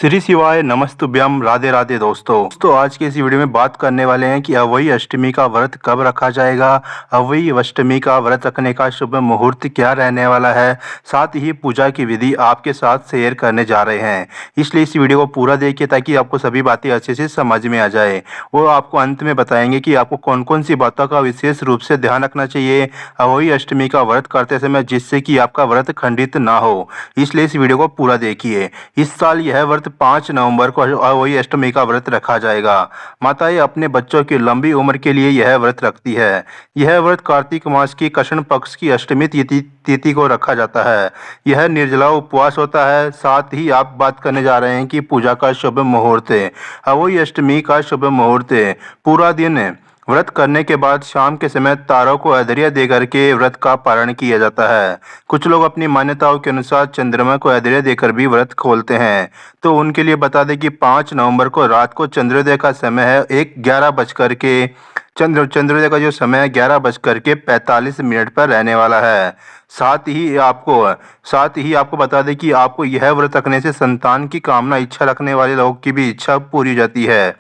श्री शिवाय नमस्तुभ्यम राधे राधे दोस्तों आज की इस वीडियो में बात करने वाले हैं कि अवई अष्टमी का व्रत कब रखा जाएगा। अवई अष्टमी का व्रत रखने का शुभ मुहूर्त क्या रहने वाला है, साथ ही पूजा की विधि आपके साथ शेयर करने जा रहे हैं। इसलिए इस वीडियो को पूरा देखिए ताकि आपको सभी बातें अच्छे से समझ में आ जाए। वो आपको अंत में बताएंगे कि आपको कौन कौन सी बातों का विशेष रूप से ध्यान रखना चाहिए अवई अष्टमी का व्रत करते समय, जिससे कि आपका व्रत खंडित ना हो। इसलिए इस वीडियो को पूरा देखिए। इस साल यह व्रत 5 नवंबर को अवई अष्टमी का व्रत रखा जाएगा। माताएं अपने बच्चों की लंबी उम्र के लिए यह व्रत रखती है। यह व्रत कार्तिक मास की कृष्ण पक्ष की अष्टमी तिथि को रखा जाता है। यह निर्जला उपवास होता है। साथ ही आप बात करने जा रहे हैं कि पूजा का शुभ मुहूर्त है। अवई अष्टमी का शुभ मुहूर्त है। पूरा दिन व्रत करने के बाद शाम के समय तारों को अर्घ्य दे करके व्रत का पारण किया जाता है। कुछ लोग अपनी मान्यताओं के अनुसार चंद्रमा को अर्घ्य देकर भी व्रत खोलते हैं। तो उनके लिए बता दें कि 5 नवंबर को रात को चंद्रोदय का समय है 11:11 का जो समय है 11:45 पर रहने वाला है। साथ ही आपको बता दें कि आपको यह व्रत रखने से संतान की कामना इच्छा रखने वाले लोगों की भी इच्छा पूरी हो जाती है।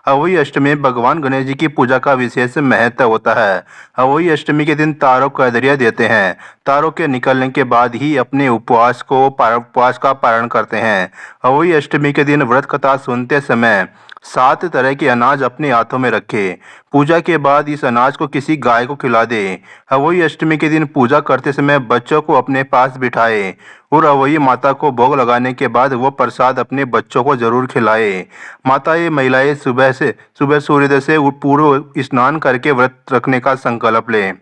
अवई अष्टमी में भगवान गणेश जी की पूजा का विशेष महत्व होता है। अवई अष्टमी के दिन तारों को अर्घ्य देते हैं। तारों के निकलने के बाद ही अपने उपवास का पारण करते हैं। अवई अष्टमी के दिन व्रत कथा सुनते समय 7 तरह के अनाज अपने हाथों में रखें। पूजा के बाद इस अनाज को किसी गाय को खिला दें। अवई अष्टमी के दिन पूजा करते समय बच्चों को अपने पास बिठाएं और अवई माता को भोग लगाने के बाद वो प्रसाद अपने बच्चों को जरूर खिलाएं। माताएं महिलाएं सुबह सूर्योदय से पूर्व स्नान करके व्रत रखने का संकल्प लें।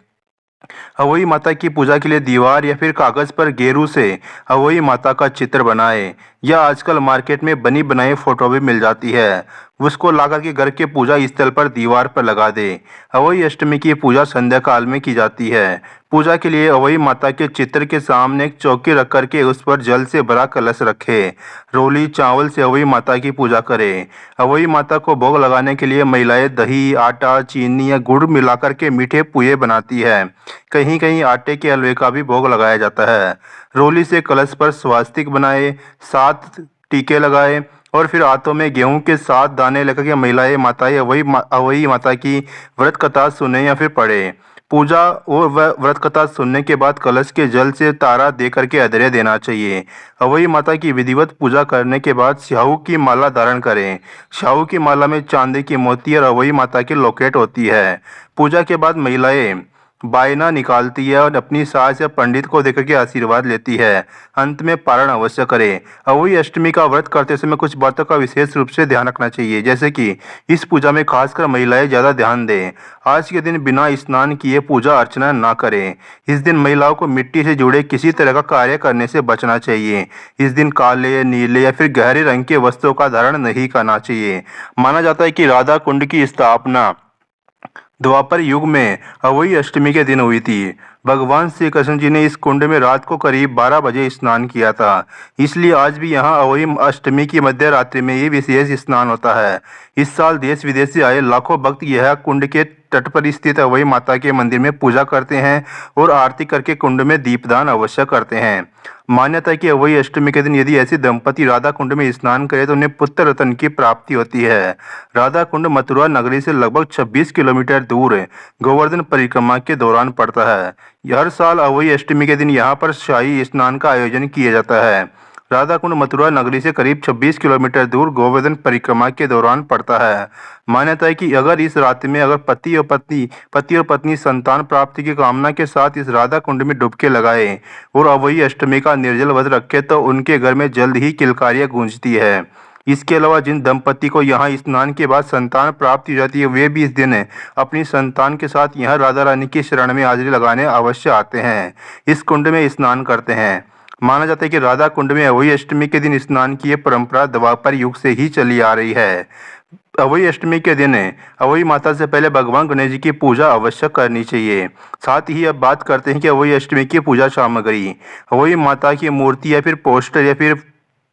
अवई माता की पूजा के लिए दीवार या फिर कागज पर गेरू से अवई माता का चित्र बनाएं, या आजकल मार्केट में बनी बनाई फोटो भी मिल जाती है, उसको लाकर के घर के पूजा स्थल पर दीवार पर लगा दें। अवई अष्टमी की पूजा संध्या काल में की जाती है। पूजा के लिए अवई माता के चित्र के सामने एक चौकी रख करके उस पर जल से भरा कलश रखें। रोली चावल से अवई माता की पूजा करें। अवई माता को भोग लगाने के लिए महिलाएं दही, आटा, चीनी या गुड़ मिलाकर के मीठे पुए बनाती है। कहीं कहीं आटे के हलवे का भी भोग लगाया जाता है। रोली से कलश पर स्वास्तिक बनाए, 7 टीके लगाए और फिर हाथों में गेहूं के 7 दाने लेकर के महिलाएं माताएं अवई माता की व्रत कथा सुने या फिर पढ़े। पूजा और व्रत कथा सुनने के बाद कलश के जल से तारा दे करके अर्घ्य देना चाहिए। अवई माता की विधिवत पूजा करने के बाद स्याहू की माला धारण करें। स्याहू की माला में चांदी की मोती और अवई माता की लॉकेट होती है। पूजा के बाद महिलाएं बायना निकालती है और अपनी सास या पंडित को देकर के आशीर्वाद लेती है। अंत में पारण अवश्य करें। अवई अष्टमी का व्रत करते समय कुछ बातों का विशेष रूप से ध्यान रखना चाहिए, जैसे कि इस पूजा में खासकर महिलाएं ज़्यादा ध्यान दें। आज के दिन बिना स्नान किए पूजा अर्चना ना करें। इस दिन महिलाओं को मिट्टी से जुड़े किसी तरह का कार्य करने से बचना चाहिए। इस दिन काले, नीले या फिर गहरे रंग के वस्त्रों का धारण नहीं करना चाहिए। माना जाता है कि राधा कुंड की स्थापना द्वापर युग में अवई अष्टमी के दिन हुई थी। भगवान श्री कृष्ण जी ने इस कुंड में रात को करीब 12 बजे स्नान किया था। इसलिए आज भी यहाँ अवई अष्टमी की मध्य रात्रि में ये विशेष स्नान होता है। इस साल देश विदेश से आए लाखों भक्त यह कुंड के तट पर स्थित अवई माता के मंदिर में पूजा करते हैं और आरती करके कुंड में दीपदान अवश्य करते हैं। मान्यता है कि अवई अष्टमी के दिन यदि ऐसे दंपति राधा कुंड में स्नान करें तो उन्हें पुत्र रत्न की प्राप्ति होती है। राधा कुंड मथुरा नगरी से लगभग 26 किलोमीटर दूर गोवर्धन परिक्रमा के दौरान पड़ता है। हर साल अवई अष्टमी के दिन यहाँ पर शाही स्नान का आयोजन किया जाता है। राधा कुंड मथुरा नगरी से करीब 26 किलोमीटर दूर गोवर्धन परिक्रमा के दौरान पड़ता है। मान्यता है कि अगर इस रात्रि में अगर पति और पत्नी संतान प्राप्ति की कामना के साथ इस राधा कुंड में डुबके लगाए और अवई अष्टमी का निर्जल व्रत रखे तो उनके घर में जल्द ही किलकारियां गूंजती है। इसके अलावा जिन दंपति को यहाँ स्नान के बाद संतान प्राप्त हो जाती है, वे भी इस दिन अपनी संतान के साथ यहाँ राधा रानी की शरण में हाजिरी लगाने अवश्य आते हैं। इस कुंड में स्नान करते हैं। माना जाता है कि राधा कुंड में अवई अष्टमी के दिन स्नान की परंपरा द्वापर युग से ही चली आ रही है। अवई अष्टमी के दिन अवई माता से पहले भगवान गणेश जी की पूजा अवश्य करनी चाहिए। साथ ही अब बात करते हैं कि अवई अष्टमी की पूजा सामग्री। अवई माता की मूर्ति या फिर पोस्टर या फिर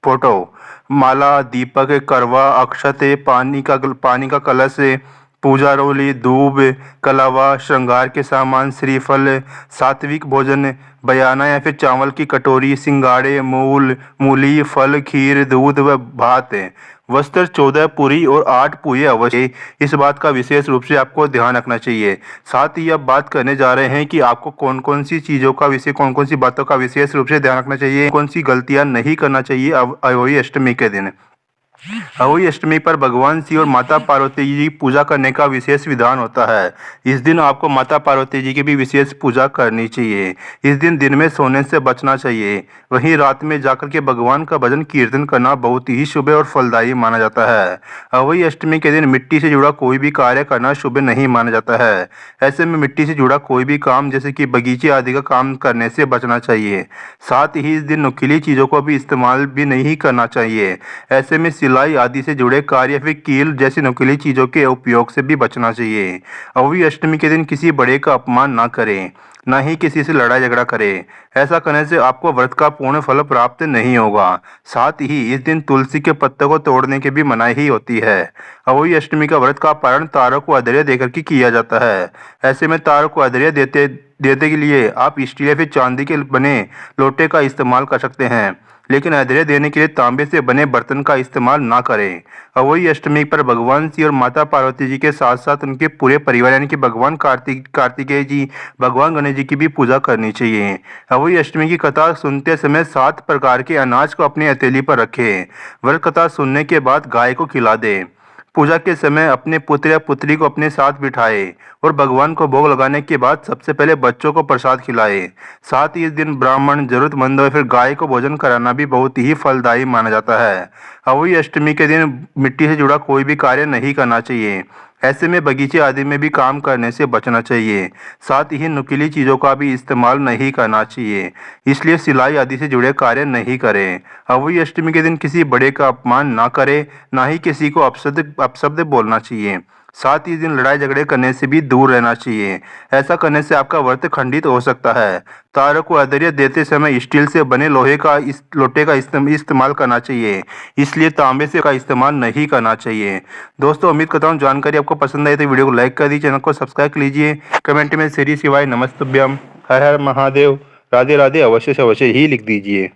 फोटो, माला, दीपक, करवा, अक्षत, पानी का कलश, पूजा-रोली, दूब, कलावा, श्रृंगार के सामान, श्रीफल, सात्विक भोजन, बयाना या फिर चावल की कटोरी, सिंगाड़े, मूली, फल, खीर, दूध व भात, वस्त्र 14 पूरी और 8 पूए अवश्य। इस बात का विशेष रूप से आपको ध्यान रखना चाहिए। साथ ही अब बात करने जा रहे हैं कि आपको कौन कौन सी चीज़ों का कौन कौन सी बातों का विशेष रूप से ध्यान रखना चाहिए, कौन सी गलतियां नहीं करना चाहिए अहोई अष्टमी के दिन। अहोई अष्टमी पर भगवान शिव और माता पार्वती जी की पूजा करने का विशेष विधान होता है। इस दिन आपको माता पार्वती जी की भी विशेष पूजा करनी चाहिए। इस दिन में सोने से बचना चाहिए। वहीं रात में जाकर के भगवान का भजन कीर्तन करना बहुत ही शुभ और फलदायी माना जाता है। अहोई अष्टमी के दिन मिट्टी से जुड़ा कोई भी कार्य करना शुभ नहीं माना जाता है। ऐसे में मिट्टी से जुड़ा कोई भी काम जैसे कि बगीचे आदि का काम करने से बचना चाहिए। साथ ही इस दिन नुकीली चीज़ों को भी इस्तेमाल भी नहीं करना चाहिए। ऐसे में सिलाई आदि से जुड़े कार्य या फिर कील जैसी नुकीली चीजों के उपयोग से भी बचना चाहिए। अहोई अष्टमी के दिन किसी बड़े का अपमान ना करें, ना ही किसी से लड़ाई झगड़ा करें। ऐसा करने से आपको व्रत का पूर्ण फल प्राप्त नहीं होगा। साथ ही इस दिन तुलसी के पत्ते को तोड़ने की भी मनाही ही होती है। अहोई अष्टमी का व्रत का पारण तारों को अधैर्य देकर के किया जाता है। ऐसे में तारों को अधैर्य देते के लिए आप स्टील या फिर चांदी के बने लोटे का इस्तेमाल कर सकते हैं, लेकिन अधैर्य देने के लिए तांबे से बने बर्तन का इस्तेमाल ना करें। अहोई अष्टमी पर भगवान शिव और माता पार्वती जी के साथ साथ उनके पूरे परिवार यानी कि भगवान कार्तिकेय जी, भगवान गणेश जी की भी पूजा करनी चाहिए। अहोई अष्टमी की कथा सुनते समय 7 प्रकार के अनाज को अपनी हथेली पर रखें। व्रत कथा सुनने के बाद गाय को खिला दें। पूजा के समय अपने पुत्र या पुत्री को अपने साथ बिठाए और भगवान को भोग लगाने के बाद सबसे पहले बच्चों को प्रसाद खिलाए। साथ ही इस दिन ब्राह्मण, जरूरतमंदों या फिर गाय को भोजन कराना भी बहुत ही फलदायी माना जाता है। अहोई अष्टमी के दिन मिट्टी से जुड़ा कोई भी कार्य नहीं करना चाहिए। ऐसे में बगीचे आदि में भी काम करने से बचना चाहिए। साथ ही नुकीली चीज़ों का भी इस्तेमाल नहीं करना चाहिए, इसलिए सिलाई आदि से जुड़े कार्य नहीं करें। अहोई अष्टमी के दिन किसी बड़े का अपमान ना करें, ना ही किसी को अपशब्द बोलना चाहिए। साथ ही इस दिन लड़ाई झगड़े करने से भी दूर रहना चाहिए। ऐसा करने से आपका व्रत खंडित हो सकता है। तारों को अधैर्य देते समय स्टील से बने लोहे का लोटे का इस्तेमाल करना चाहिए, इसलिए तांबे से का इस्तेमाल नहीं करना चाहिए। दोस्तों, उम्मीद करता हूँ जानकारी आपको पसंद आई तो वीडियो को लाइक कर दीजिए, चैनल को सब्सक्राइब कर लीजिए। कमेंट में श्री शिवाय नमस्तुभ्यम, हर हर महादेव, राधे राधे अवश्य से अवश्य ही लिख दीजिए।